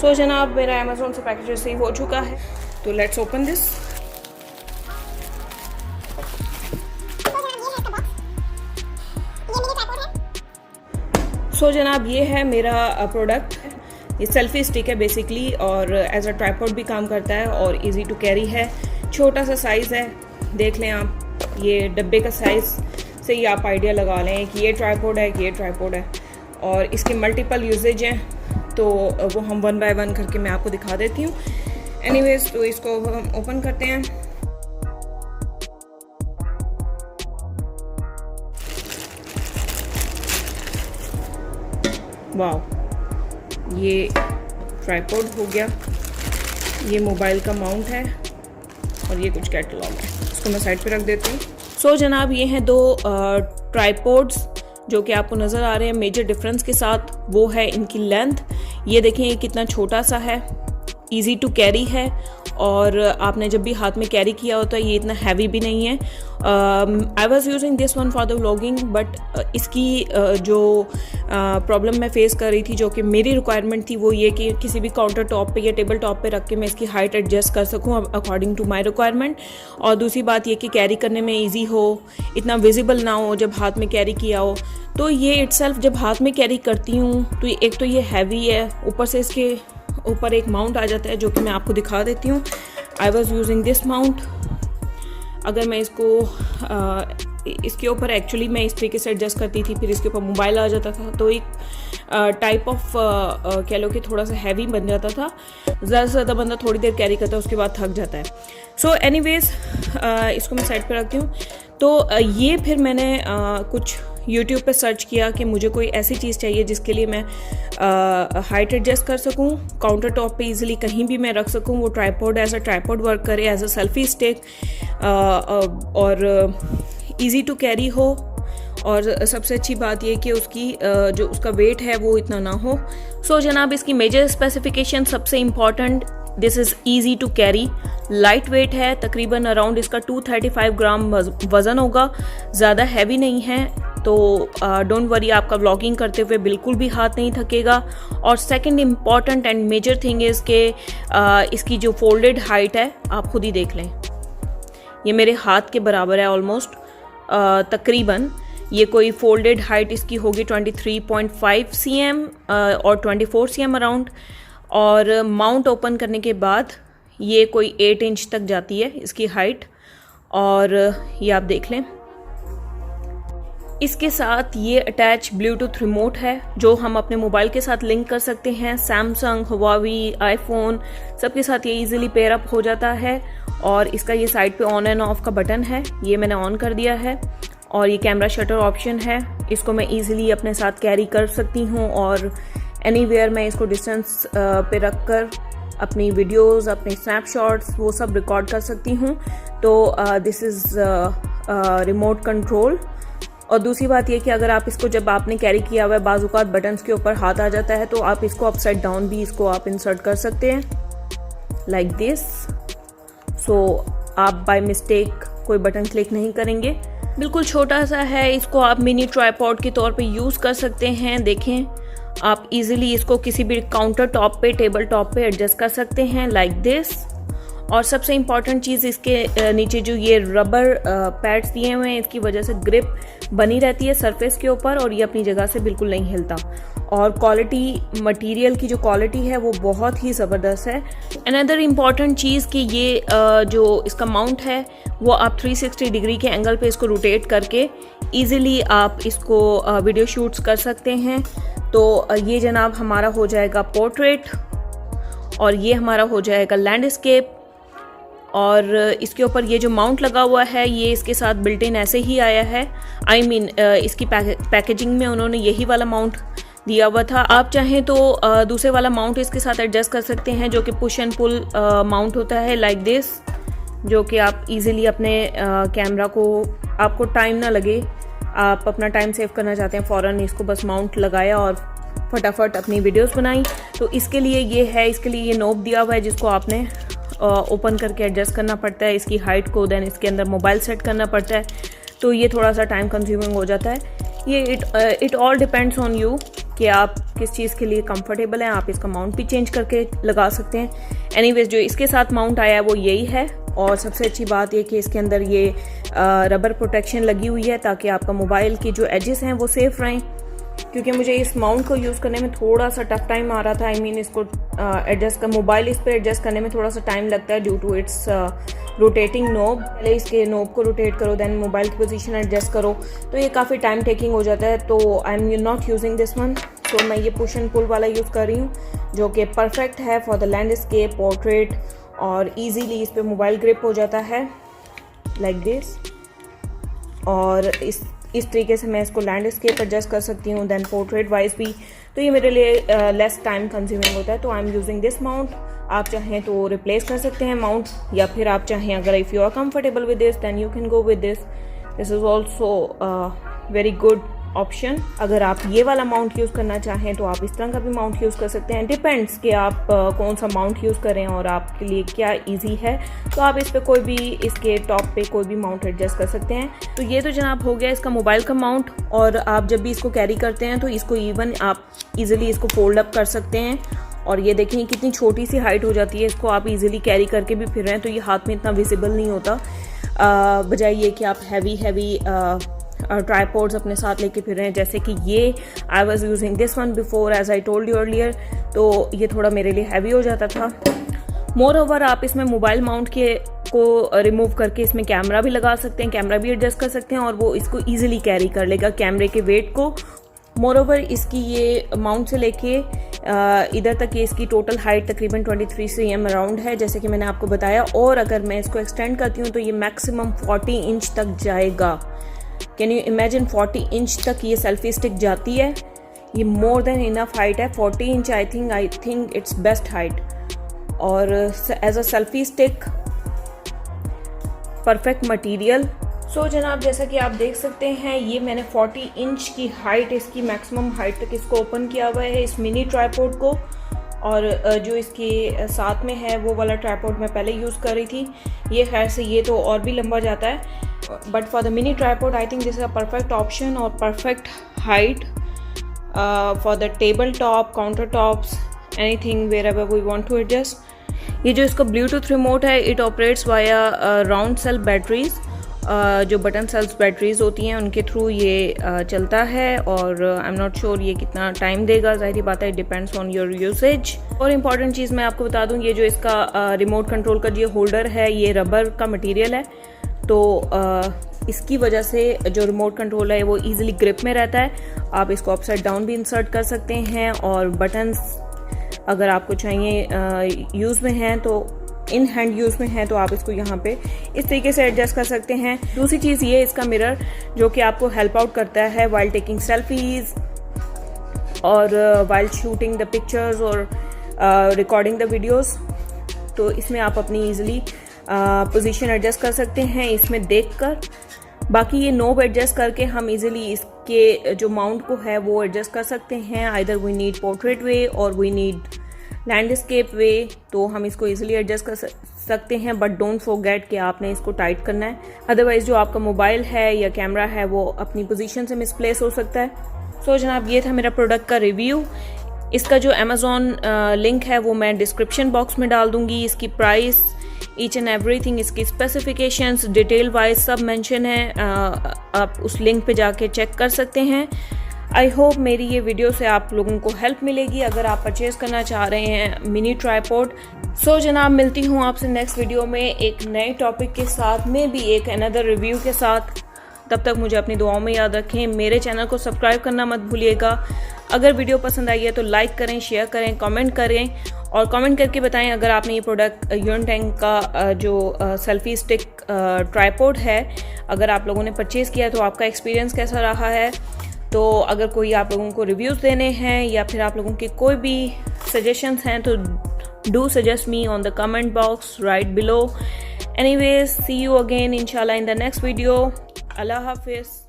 सो जनाब मेरा अमेज़ोन से पैकेज रिसीव हो चुका है, तो लेट्स ओपन दिस। सो जनाब ये है मेरा प्रोडक्ट। ये सेल्फी स्टिक है बेसिकली, और एज अ ट्राइपॉड भी काम करता है और इजी टू कैरी है। छोटा सा साइज़ है, देख लें आप, ये डब्बे का साइज़ से ही आप आइडिया लगा लें कि ये ट्राइपॉड है कि ये ट्राइपॉड है। और इसके मल्टीपल यूजेज हैं, तो वो हम वन बाय वन करके मैं आपको दिखा देती हूँ। एनीवेज, तो इसको हम ओपन करते हैं। वाओ, ये ट्राइपॉड हो गया, ये मोबाइल का माउंट है, और ये कुछ कैटलॉग है। इसको मैं साइड पे रख देती हूँ। सो जनाब ये हैं दो ट्राइपॉड्स जो कि आपको नज़र आ रहे हैं। मेजर डिफरेंस के साथ वो है इनकी लेंथ। ये देखें ये कितना छोटा सा है, इजी टू कैरी है, और आपने जब भी हाथ में कैरी किया होता है ये इतना हैवी भी नहीं है। आई was using this one for the vlogging, but इसकी जो प्रॉब्लम मैं फेस कर रही थी, जो कि मेरी रिक्वायरमेंट थी, वो ये कि किसी भी काउंटर टॉप पे या टेबल टॉप पे रख के मैं इसकी हाइट एडजस्ट कर सकूं अकॉर्डिंग टू माय रिक्वायरमेंट। और दूसरी बात ये कि कैरी करने में ईजी हो, इतना विजिबल ना हो जब हाथ में कैरी किया हो। तो ये इटसेल्फ जब हाथ में कैरी करती हूँ तो एक तो ये हैवी है, ऊपर से इसके ऊपर एक माउंट आ जाता है जो कि मैं आपको दिखा देती हूँ। आई वॉज यूजिंग दिस माउंट। अगर मैं इसको इसके ऊपर एक्चुअली मैं इस तरीके से एडजस्ट करती थी, फिर इसके ऊपर मोबाइल आ जाता था, तो एक टाइप ऑफ कह लो कि थोड़ा सा हैवी बन जाता था। ज़्यादा से ज़्यादा बंदा थोड़ी देर कैरी करता है, उसके बाद थक जाता है। सो एनीवेज, इसको मैं साइड पे रखती हूँ। तो ये फिर मैंने कुछ YouTube पे सर्च किया कि मुझे कोई ऐसी चीज़ चाहिए जिसके लिए मैं हाइट एडजस्ट कर सकूं, काउंटर टॉप पे इजीली कहीं भी मैं रख सकूं, वो tripod as a tripod work करे, एज अ सेल्फी स्टिक, और इजी टू कैरी हो। और सबसे अच्छी बात ये कि उसकी जो उसका वेट है वो इतना ना हो। सो जनाब इसकी मेजर स्पेसिफिकेशन सबसे important, this is easy to carry, light weight है, तकरीबन अराउंड इसका 235 ग्राम वज़न होगा, ज़्यादा हैवी नहीं है। तो डोंट वरी, आपका व्लॉगिंग करते हुए बिल्कुल भी हाथ नहीं थकेगा। और second important and major thing is के इसकी जो फोल्डेड हाइट है आप खुद ही देख लें, ये मेरे हाथ के बराबर है ऑलमोस्ट। तकरीबन ये कोई फोल्डेड हाइट इसकी होगी 23.5 cm और 24 cm अराउंड। और माउंट ओपन करने के बाद ये कोई 8 इंच तक जाती है इसकी हाइट। और ये आप देख लें, इसके साथ ये अटैच ब्लूटूथ रिमोट है जो हम अपने मोबाइल के साथ लिंक कर सकते हैं। सैमसंग, हुआवी, आईफोन सबके साथ ये इजीली पेयर अप हो जाता है। और इसका ये साइड पे ऑन एंड ऑफ का बटन है, ये मैंने ऑन कर दिया है। और ये कैमरा शटर ऑप्शन है, इसको मैं इजीली अपने साथ कैरी कर सकती हूँ, और एनीवेयर मैं इसको डिस्टेंस पे रख कर अपनी वीडियोस, अपने स्नैपशॉट्स वो सब रिकॉर्ड कर सकती हूँ। तो दिस इज़ रिमोट कंट्रोल। और दूसरी बात ये कि अगर आप इसको जब आपने कैरी किया हुआ है, बाज़-औक़ात बटन्स के ऊपर हाथ आ जाता है, तो आप इसको अपसाइड डाउन भी इसको आप इंसर्ट कर सकते हैं लाइक दिस। सो आप बाय मिस्टेक कोई बटन क्लिक नहीं करेंगे। बिल्कुल छोटा सा है, इसको आप मिनी ट्राइपॉड के तौर पे यूज़ कर सकते हैं। देखें, आप इजीली इसको किसी भी काउंटर टॉप पे, टेबल टॉप पे एडजस्ट कर सकते हैं लाइक दिस। और सबसे इम्पॉर्टेंट चीज़, इसके नीचे जो ये रबर पैड्स दिए हुए हैं, इसकी वजह से ग्रिप बनी रहती है सरफेस के ऊपर, और ये अपनी जगह से बिल्कुल नहीं हिलता। और क्वालिटी, मटेरियल की जो क्वालिटी है वो बहुत ही ज़बरदस्त है। अनदर इम्पॉर्टेंट चीज़ कि ये जो इसका माउंट है वो आप 360 डिग्री के एंगल पे इसको रोटेट करके ईजिली आप इसको वीडियो शूट्स कर सकते हैं। तो ये जनाब हमारा हो जाएगा पोर्ट्रेट, और ये हमारा हो जाएगा लैंडस्केप। और इसके ऊपर ये जो माउंट लगा हुआ है ये इसके साथ बिल्ट इन ऐसे ही आया है। आई मीन इसकी पैकेजिंग में उन्होंने यही वाला माउंट दिया हुआ था। आप चाहें तो दूसरे वाला माउंट इसके साथ एडजस्ट कर सकते हैं जो कि पुश एंड पुल माउंट होता है लाइक दिस, जो कि आप इजीली अपने कैमरा को, आपको टाइम ना लगे, आप अपना टाइम सेव करना चाहते हैं, फ़ौरन इसको बस माउंट लगाया और फटाफट अपनी वीडियोस बनाई। तो इसके लिए ये है, इसके लिए ये नोब दिया हुआ है जिसको आपने ओपन करके एडजस्ट करना पड़ता है इसकी हाइट को, देन इसके अंदर मोबाइल सेट करना पड़ता है। तो ये थोड़ा सा टाइम कंज्यूमिंग हो जाता है। ये it all depends on you कि आप किस चीज़ के लिए कंफर्टेबल हैं। आप इसका माउंट भी चेंज करके लगा सकते हैं। एनीवेज जो इसके साथ माउंट आया है वो यही है, और सबसे अच्छी बात ये कि इसके अंदर ये रबर प्रोटेक्शन लगी हुई है ताकि आपका मोबाइल की जो एजेस हैं वो सेफ रहें। क्योंकि मुझे इस माउंट को यूज़ करने में थोड़ा सा टफ टाइम आ रहा था। आई मीन इसको एडजस्ट कर मोबाइल इस पर एडजस्ट करने में थोड़ा सा टाइम लगता है due to its rotating knob. पहले इसके नोब को रोटेट करो, देन मोबाइल की पोजीशन एडजस्ट करो, तो ये काफ़ी टाइम टेकिंग हो जाता है। तो I am not using this one, तो मैं ये पुश एंड पुल वाला यूज़ कर रही हूँ, जो कि परफेक्ट है फॉर द लैंडस्केप, पोर्ट्रेट, और ईजीली इस पर मोबाइल ग्रिप हो जाता है लाइक दिस। और इस तरीके से मैं इसको लैंडस्केप एडजस्ट कर सकती हूँ, देन पोर्ट्रेट वाइज भी। तो ये मेरे लिए लेस टाइम कंज्यूमिंग होता है। तो I am using this mount. आप चाहें तो रिप्लेस कर सकते हैं माउंट, या फिर आप चाहें अगर if you are comfortable with this then you can go with this. This is also very good option. अगर आप ये वाला माउंट यूज़ करना चाहें तो आप इस तरह का भी माउंट यूज़ कर सकते हैं। डिपेंड्स कि आप कौन सा माउंट यूज़ करें और आपके लिए क्या इजी है। तो आप इस पे कोई भी, इसके टॉप पे कोई भी माउंट एडजस्ट कर सकते हैं। तो ये तो जनाब हो गया इसका मोबाइल का माउंट। और आप जब भी इसको कैरी करते हैं तो इसको इवन आप इजीली इसको फोल्ड अप कर सकते हैं। और ये देखें कितनी छोटी सी हाइट हो जाती है, इसको आप इजीली कैरी करके भी फिर रहे हैं तो ये हाथ में इतना विजिबल नहीं होता, बजाय ये कि आप हैवी ट्राइपॉड्स अपने साथ लेके फिर रहे हैं। जैसे कि ये I was using this one before as I told you earlier, तो ये थोड़ा मेरे लिए हैवी हो जाता था। मोर ओवर आप इसमें मोबाइल माउंट को रिमूव करके इसमें कैमरा भी लगा सकते हैं, कैमरा भी एडजस्ट कर सकते हैं, और वो इसको ईजिली कैरी कर लेगा कैमरे के वेट को। मोर ओवर इसकी ये माउंट से लेके इधर तक ये इसकी टोटल हाइट तकरीबन 23 cm अराउंड है, जैसे कि मैंने आपको बताया। और अगर मैं इसको एक्सटेंड करती हूँ तो ये मैक्सिमम 40 इंच तक जाएगा। कैन यू इमेजिन 40 इंच तक ये सेल्फी स्टिक जाती है। ये मोर देन इनफ हाइट है। 40 inch I think it's best height. और as a selfie stick perfect material. So जनाब जैसा कि आप देख सकते हैं ये मैंने 40 इंच की हाइट, इसकी मैक्सिमम हाइट तक इसको ओपन किया हुआ है इस मिनी ट्राइपॉड को। और जो इसके साथ में है वो वाला ट्राइपॉड मैं पहले यूज़ कर रही थी। ये खैर से ये तो और भी लंबा जाता है, but for the mini tripod I think this is a perfect option और perfect height for the table top, counter tops, anything wherever we want to adjust. ये जो इसका ब्लूटूथ रिमोट है it operates via round cell batteries, जो button cells batteries होती हैं उनके through ये चलता है। और आई एम नॉट श्योर ये कितना टाइम देगा, ज़ाहिर बात है डिपेंड्स ऑन योर यूसेज। और इम्पॉर्टेंट चीज़ मैं आपको बता दूं, ये जो इसका रिमोट कंट्रोल का जो होल्डर है ये रबर का मटेरियल है, तो इसकी वजह से जो रिमोट कंट्रोल है वो इजीली ग्रिप में रहता है। आप इसको अपसाइड डाउन भी इंसर्ट कर सकते हैं, और बटन्स अगर आपको चाहिए यूज़ में हैं तो इन हैंड यूज़ में है तो आप इसको यहाँ पे इस तरीके से एडजस्ट कर सकते हैं। दूसरी चीज़ ये इसका मिरर, जो कि आपको हेल्प आउट करता है वाइल टेकिंग सेल्फीज और वाइल शूटिंग द पिक्चर्स और रिकॉर्डिंग द वीडियोस। तो इसमें आप अपनी इजीली पोजीशन एडजस्ट कर सकते हैं इसमें देखकर। बाकी ये नोब एडजस्ट करके हम इजीली इसके जो माउंट को है वो एडजस्ट कर सकते हैं। आइदर वी नीड पोर्ट्रेट वे और वी नीड लैंडस्केप वे, तो हम इसको इजीली एडजस्ट कर सकते हैं। बट डोंट फॉरगेट कि आपने इसको टाइट करना है, अदरवाइज जो आपका मोबाइल है या कैमरा है वो अपनी पोजीशन से मिसप्लेस हो सकता है। सो जनाब ये था मेरा प्रोडक्ट का रिव्यू। इसका जो अमेज़ॉन लिंक है वो मैं डिस्क्रिप्शन बॉक्स में डाल दूंगी। इसकी प्राइस, ईच एंड एवरीथिंग, इसकी स्पेसिफिकेशंस डिटेल वाइज सब मेंशन है, आप उस लिंक पे जाके चेक कर सकते हैं। आई होप मेरी ये वीडियो से आप लोगों को हेल्प मिलेगी अगर आप परचेज़ करना चाह रहे हैं मिनी ट्राइपॉड। सो जनाब मिलती हूँ आपसे नेक्स्ट वीडियो में एक नए टॉपिक के साथ, में भी एक अनदर रिव्यू के साथ। तब तक मुझे अपनी दुआओं में याद रखें। मेरे चैनल को सब्सक्राइब करना मत भूलिएगा। अगर वीडियो पसंद आई है तो लाइक करें, शेयर करें, कमेंट करें, और कमेंट करके बताएं अगर आपने ये प्रोडक्ट यूनटैंग का जो सेल्फी स्टिक ट्राइपॉड है अगर आप लोगों ने परचेज़ किया तो आपका एक्सपीरियंस कैसा रहा है। तो अगर कोई आप लोगों को रिव्यूज़ देने हैं या फिर आप लोगों के कोई भी सजेशंस हैं तो do suggest me on the comment box right below. Anyways see you again इंशाल्लाह इन द नेक्स्ट वीडियो। अल्लाह हाफिज़।